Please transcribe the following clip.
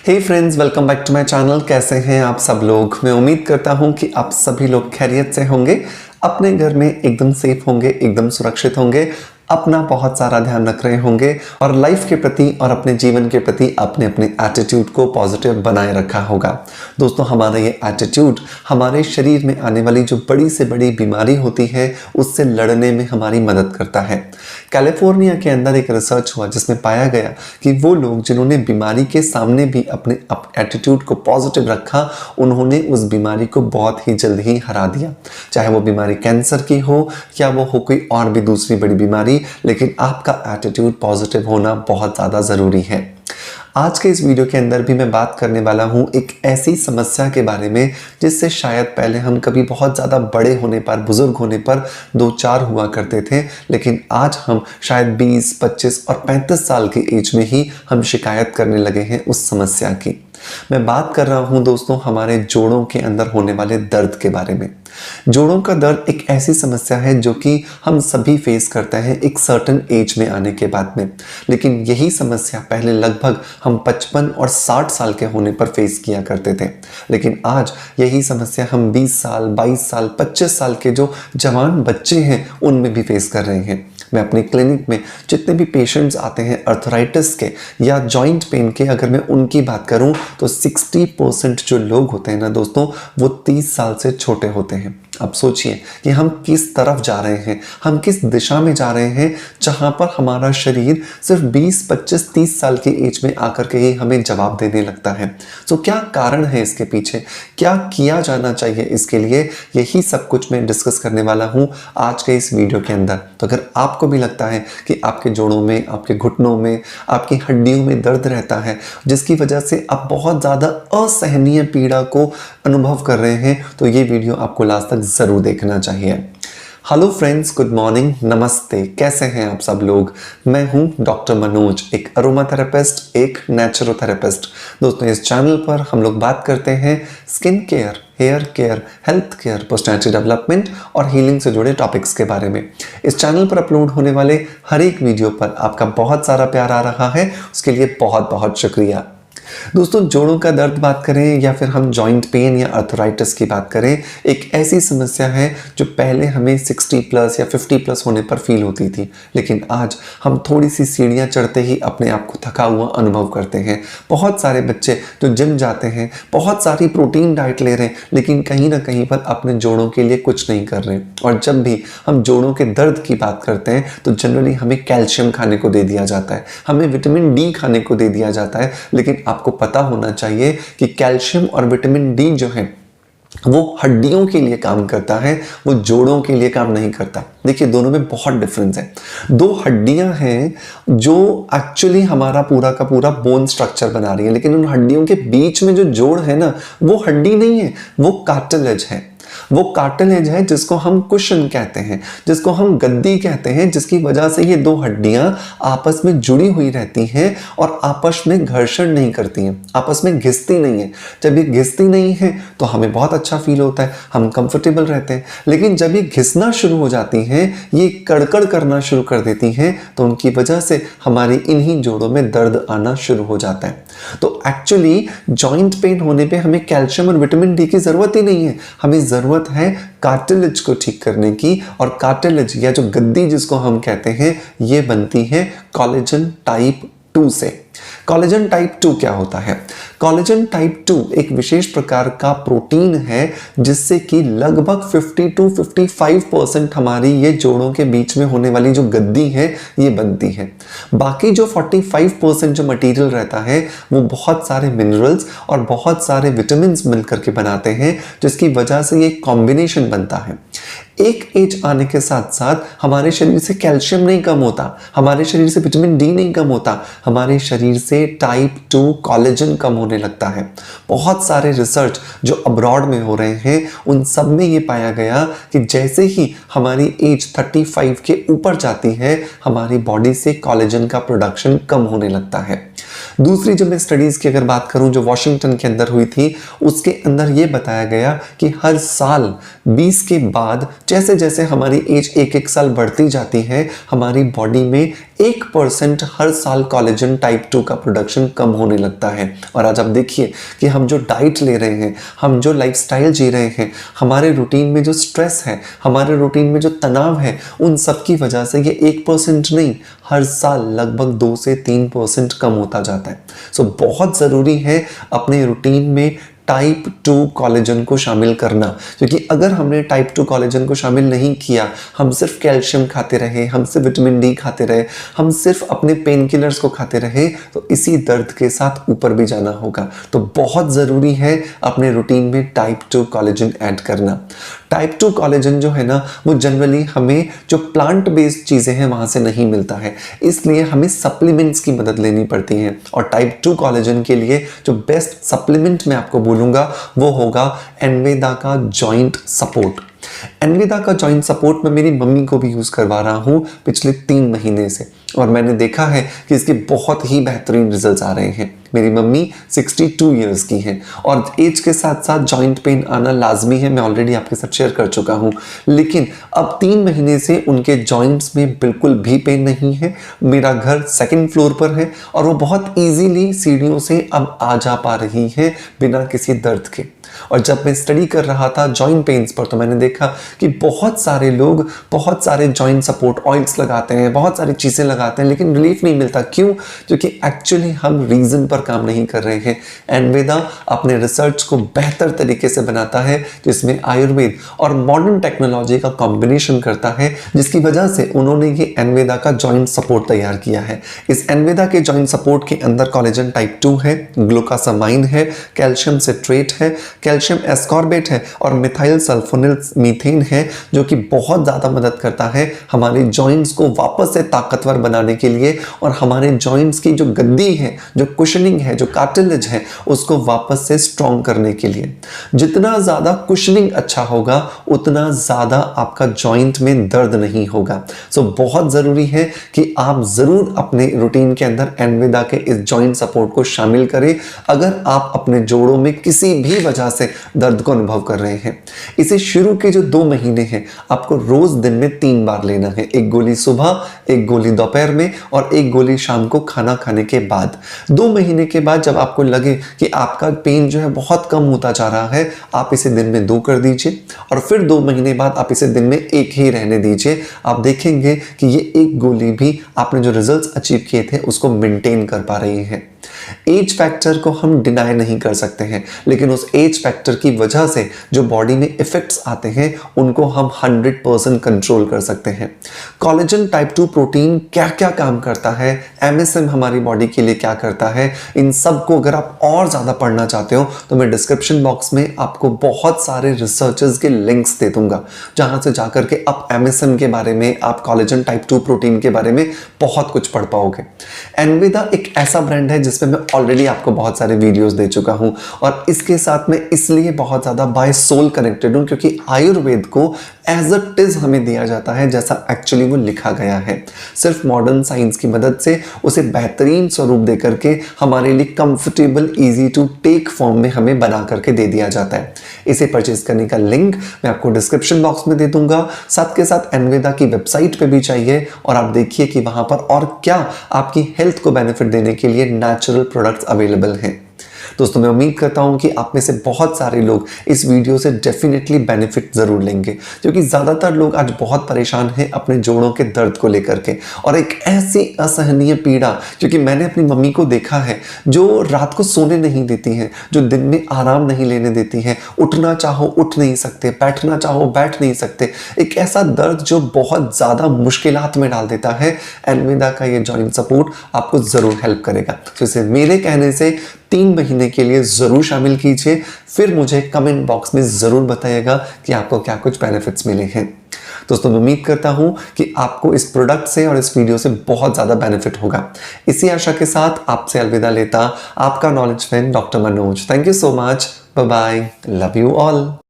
Hey friends, welcome back to my channel. कैसे हैं आप सब लोग? मैं उम्मीद करता हूं कि आप सभी लोग खैरियत से होंगे, अपने घर में एकदम सेफ होंगे, एकदम सुरक्षित होंगे, अपना बहुत सारा ध्यान रख रहे होंगे और लाइफ के प्रति और अपने जीवन के प्रति आपने अपने एटीट्यूड को पॉजिटिव बनाए रखा होगा। दोस्तों, हमारा ये एटीट्यूड हमारे शरीर में आने वाली जो बड़ी से बड़ी बीमारी होती है उससे लड़ने में हमारी मदद करता है। कैलिफोर्निया के अंदर एक रिसर्च हुआ जिसमें पाया गया कि वो लोग जिन्होंने बीमारी के सामने भी अपने एटीट्यूड को पॉजिटिव रखा, उन्होंने उस बीमारी को बहुत ही जल्द ही हरा दिया। चाहे वो बीमारी कैंसर की हो या वो हो कोई और भी दूसरी बड़ी बीमारी, लेकिन आपका एटीट्यूड पॉजिटिव होना बहुत ज़्यादा ज़रूरी है। आज के इस वीडियो के अंदर भी मैं बात करने वाला हूँ एक ऐसी समस्या के बारे में जिससे शायद पहले हम कभी बहुत ज़्यादा बड़े होने पर, बुजुर्ग होने पर दो चार हुआ करते थे, लेकिन आज हम शायद 20, 25 और 35 साल की एज में ही हम शिकायत करने लगे हैं उस समस्या की। मैं बात कर रहा हूं दोस्तों हमारे जोड़ों के अंदर होने वाले दर्द के बारे में। जोड़ों का दर्द एक ऐसी समस्या है जो कि हम सभी फेस करते हैं एक सर्टेन एज में आने के बाद में, लेकिन यही समस्या पहले लगभग हम 55 और 60 साल के होने पर फेस किया करते थे, लेकिन आज यही समस्या हम 20 साल, 22 साल, 25 साल के जो जवान बच्चे हैं उनमें भी फेस कर रहे हैं। मैं अपने क्लिनिक में जितने भी पेशेंट्स आते हैं अर्थराइटिस के या जॉइंट पेन के, अगर मैं उनकी बात करूं तो 60% जो लोग होते हैं ना दोस्तों, वो 30 साल से छोटे होते हैं। अब सोचिए कि हम किस तरफ जा रहे हैं, हम किस दिशा में जा रहे हैं जहां पर हमारा शरीर सिर्फ 20, 25, 30 साल की एज में आकर के ही हमें जवाब देने लगता है। तो क्या कारण है इसके पीछे, क्या किया जाना चाहिए इसके लिए, यही सब कुछ मैं डिस्कस करने वाला हूं आज के इस वीडियो के अंदर। तो अगर आपको भी लगता है कि आपके जोड़ों में, आपके घुटनों में, आपकी हड्डियों में दर्द रहता है जिसकी वजह से आप बहुत ज़्यादा असहनीय पीड़ा को अनुभव कर रहे हैं, तो ये वीडियो आपको लास्ट तक ज़रूर देखना चाहिए। हेलो फ्रेंड्स, गुड मॉर्निंग, नमस्ते। कैसे हैं आप सब लोग? मैं हूं डॉक्टर मनोज, एक अरोमा थेरेपिस्ट, एक नेचुरोथेरेपिस्ट। दोस्तों, इस चैनल पर हम लोग बात करते हैं skin care, hair care, health care, personality development और हीलिंग से जुड़े टॉपिक्स के बारे में। इस चैनल पर अपलोड होने वाले हर एक वीडियो पर आपका बहुत सारा प्यार आ रहा है, उसके लिए बहुत बहुत शुक्रिया। दोस्तों, जोड़ों का दर्द बात करें या फिर हम जॉइंट पेन या अर्थराइटिस की बात करें, एक ऐसी समस्या है जो पहले हमें 60 प्लस या 50 प्लस होने पर फील होती थी, लेकिन आज हम थोड़ी सी सीढ़ियां चढ़ते ही अपने आप को थका हुआ अनुभव करते हैं। बहुत सारे बच्चे जो जिम जाते हैं, बहुत सारी प्रोटीन डाइट ले रहे हैं, लेकिन कहीं ना कहीं पर अपने जोड़ों के लिए कुछ नहीं कर रहे। और जब भी हम जोड़ों के दर्द की बात करते हैं तो जनरली हमें कैल्शियम खाने को दे दिया जाता है, हमें विटामिन डी खाने को दे दिया जाता है, लेकिन आपको पता होना चाहिए कि कैल्शियम और विटामिन डी जो है वो हड्डियों के लिए काम करता है, वो जोड़ों के लिए काम नहीं करता। देखिए, दोनों में बहुत डिफरेंस है। दो हड्डियां हैं जो एक्चुअली हमारा पूरा का पूरा बोन स्ट्रक्चर बना रही है, लेकिन उन हड्डियों के बीच में जो जोड़ है ना, वो हड्डी नहीं है, वो कार्टिलेज है। वो कार्टिलेज है जिसको हम कुशन कहते हैं, जिसको हम गद्दी कहते हैं, जिसकी वजह से ये दो हड्डियां आपस में जुड़ी हुई रहती हैं और आपस में घर्षण नहीं करती हैं, आपस में घिसती नहीं है। जब ये घिसती नहीं है तो हमें बहुत अच्छा फील होता है, हम कंफर्टेबल रहते हैं, लेकिन जब ये घिसना शुरू हो जाती हैं, ये कड़कड़ करना शुरू कर देती हैं, तो उनकी वजह से हमारी इन्हीं जोड़ों में दर्द आना शुरू हो जाता है। तो एक्चुअली जॉइंट पेन होने पे हमें कैल्शियम और विटामिन डी की जरूरत ही नहीं है, हमें जरूरत है कार्टिलेज को ठीक करने की। और कार्टिलेज या जो गद्दी जिसको हम कहते हैं, ये बनती है कोलेजन टाइप 2 से। कोलेजन टाइप 2 क्या होता है? कोलेजन टाइप 2 एक विशेष प्रकार का प्रोटीन है जिससे कि लगभग 50 to 55% हमारी ये जोड़ों के बीच में होने वाली जो गद्दी है ये बनती है। बाकी जो 45% जो मटेरियल रहता है वो बहुत सारे मिनरल्स और बहुत सारे विटामिन मिलकर के बनाते हैं, जिसकी वजह से ये कॉम्बिनेशन बनता है। एक एज आने के साथ साथ हमारे शरीर से कैल्शियम नहीं कम होता, हमारे शरीर से विटामिन डी नहीं कम होता, हमारे शरीर से टाइप 2 कोलेजन कम होने लगता है। बहुत सारे रिसर्च जो अब्रॉड में हो रहे हैं उन सब में ये पाया गया कि जैसे ही हमारी एज 35 के ऊपर जाती है, हमारी बॉडी से कोलेजन का प्रोडक्शन कम होने लगता है। दूसरी जब मैं स्टडीज़ की अगर बात करूं जो वॉशिंगटन के अंदर हुई थी, उसके अंदर ये बताया गया कि हर साल 20 के बाद जैसे जैसे हमारी एज एक एक साल बढ़ती जाती है, हमारी बॉडी में 1% हर साल कोलेजन टाइप 2 का प्रोडक्शन कम होने लगता है। और आज आप देखिए कि हम जो डाइट ले रहे हैं, हम जो लाइफस्टाइल जी रहे हैं, हमारे रूटीन में जो स्ट्रेस है, हमारे रूटीन में जो तनाव है, उन सब की वजह से ये 1% नहीं, हर साल लगभग 2 से 3% कम होता जाता है। सो बहुत ज़रूरी है अपने रूटीन में टाइप 2 कोलेजन को शामिल करना, क्योंकि अगर हमने टाइप 2 कोलेजन को शामिल नहीं किया, हम सिर्फ कैल्शियम खाते रहे, हम सिर्फ विटामिन डी खाते रहे, हम सिर्फ अपने पेन किलर्स को खाते रहे, तो इसी दर्द के साथ ऊपर भी जाना होगा। तो बहुत ज़रूरी है अपने रूटीन में टाइप 2 कोलेजन ऐड करना। टाइप 2 कोलेजन जो है ना, वो जनरली हमें जो प्लांट बेस्ड चीज़ें हैं वहाँ से नहीं मिलता है, इसलिए हमें सप्लीमेंट्स की मदद लेनी पड़ती है। और टाइप 2 कोलेजन के लिए जो बेस्ट सप्लीमेंट मैं आपको बोलूँगा वो होगा एनवेदा का जॉइंट सपोर्ट। एनवेदा का जॉइंट सपोर्ट मैं मेरी मम्मी को भी यूज़ करवा रहा हूँ पिछले 3 महीने से, और मैंने देखा है कि इसके बहुत ही बेहतरीन रिजल्ट्स आ रहे हैं। मेरी मम्मी 62 इयर्स की हैं और एज के साथ साथ जॉइंट पेन आना लाजमी है, मैं ऑलरेडी आपके साथ शेयर कर चुका हूँ। लेकिन अब 3 महीने से उनके जॉइंट्स में बिल्कुल भी पेन नहीं है। मेरा घर 2nd फ्लोर पर है और वो बहुत ईजीली सीढ़ियों से अब आ जा पा रही है बिना किसी दर्द के। और जब मैं स्टडी कर रहा था जॉइंट पेन्स पर, तो मैंने देखा कि बहुत सारे लोग बहुत सारे जॉइंट सपोर्ट ऑयल्स लगाते हैं, बहुत सारी चीज़ें लगाते हैं, लेकिन रिलीफ नहीं मिलता। क्यों? क्योंकि एक्चुअली हम रीज़न पर काम नहीं कर रहे हैं। एनवेदा अपने रिसर्च को बेहतर तरीके से बनाता है, जिसमें आयुर्वेद और मॉडर्न टेक्नोलॉजी का कॉम्बिनेशन करता है, जिसकी वजह से उन्होंने ये एनवेदा का जॉइंट सपोर्ट तैयार किया है। इस एनवेदा के जॉइंट सपोर्ट के अंदर कोलेजन टाइप 2 है, ग्लूकासामाइन है, कैल्शियम सिट्रेट है, कैल्शियम एस्कॉर्बेट है और मिथाइल सल्फोनिल मीथेन है, जो कि बहुत ज़्यादा मदद करता है हमारे जॉइंट्स को वापस से ताकतवर बनाने के लिए और हमारे जॉइंट्स की जो गद्दी है, जो कुशनिंग है, जो कार्टिलेज है, उसको वापस से स्ट्रॉन्ग करने के लिए। जितना ज़्यादा कुशनिंग अच्छा होगा उतना ज़्यादा आपका जॉइंट में दर्द नहीं होगा। सो बहुत ज़रूरी है कि आप ज़रूर अपने रूटीन के अंदर एनवेदा के इस जॉइंट सपोर्ट को शामिल करें अगर आप अपने जोड़ों में किसी भी वजह से दर्द को अनुभव कर रहे हैं। इसे शुरू के जो 2 महीने हैं आपको रोज दिन में 3 बार लेना है, 1 गोली सुबह, 1 गोली दोपहर में और 1 गोली शाम को खाना खाने के बाद। 2 महीने के बाद जब आपको लगे कि आपका पेन जो है बहुत कम होता जा रहा है, आप इसे दिन में 2 कर दीजिए और फिर 2 महीने बाद आप इसे दिन में 1 ही रहने दीजिए। आप देखेंगे कि ये 1 गोली भी आपने जो रिजल्ट्स अचीव किए थे उसको मेंटेन कर पा रही है। एज फैक्टर को हम डिनाई नहीं कर सकते हैं, लेकिन उस एज फैक्टर की वजह से जो बॉडी में इफेक्ट्स आते हैं उनको हम 100% कंट्रोल कर सकते हैं। कोलेजन टाइप 2 प्रोटीन क्या क्या काम करता है, एमएसएम हमारी बॉडी के लिए क्या करता है, इन सब को अगर आप और ज़्यादा पढ़ना चाहते हो तो मैं डिस्क्रिप्शन बॉक्स में आपको बहुत सारे रिसर्चर्स के लिंक्स दे दूंगा, जहां से जाकर के आप एमएसएम के बारे में, आप कोलेजन टाइप 2 प्रोटीन के बारे में बहुत कुछ पढ़ पाओगे। एनवेदा एक ऐसा ब्रांड है जिसमें मैं ऑलरेडी आपको बहुत सारे वीडियोस दे चुका हूं और इसके साथ मैं इसलिए बहुत ज़्यादा बाय सोल कनेक्टेड हूं क्योंकि आयुर्वेद को एज इट इज हमें दिया जाता है जैसा एक्चुअली वो लिखा गया है। सिर्फ मॉडर्न साइंस की मदद से उसे बेहतरीन स्वरूप दे करके हमारे लिए comfortable, easy to take form में हमें बना करके दे दिया जाता है। इसे परचेज करने का लिंक मैं आपको डिस्क्रिप्शन बॉक्स में दे दूंगा। साथ के साथ एनवेदा की वेबसाइट पे भी चाहिए और आप देखिए कि वहां पर और क्या आपकी हेल्थ को बेनिफिट देने के लिए नेचुरल प्रोडक्ट्स अवेलेबल हैं। दोस्तों मैं उम्मीद करता हूं कि आप में से बहुत सारे लोग इस वीडियो से डेफिनेटली बेनिफिट ज़रूर लेंगे, क्योंकि ज़्यादातर लोग आज बहुत परेशान हैं अपने जोड़ों के दर्द को लेकर के, और एक ऐसी असहनीय पीड़ा, क्योंकि मैंने अपनी मम्मी को देखा है जो रात को सोने नहीं देती हैं, जो दिन में आराम नहीं लेने देती हैं, उठना चाहो उठ नहीं सकते, बैठना चाहो बैठ नहीं सकते, एक ऐसा दर्द जो बहुत ज़्यादा मुश्किलात में डाल देता है। एनवेदा का ये जॉइंट सपोर्ट आपको ज़रूर हेल्प करेगा। तो इसे मेरे कहने से 3 महीने के लिए ज़रूर शामिल कीजिए, फिर मुझे कमेंट बॉक्स में ज़रूर बताइएगा कि आपको क्या कुछ बेनिफिट्स मिले हैं। दोस्तों मैं उम्मीद करता हूं कि आपको इस प्रोडक्ट से और इस वीडियो से बहुत ज़्यादा बेनिफिट होगा। इसी आशा के साथ आपसे अलविदा लेता आपका knowledge friend doctor Manoj. Thank you so much, bye bye, love you all.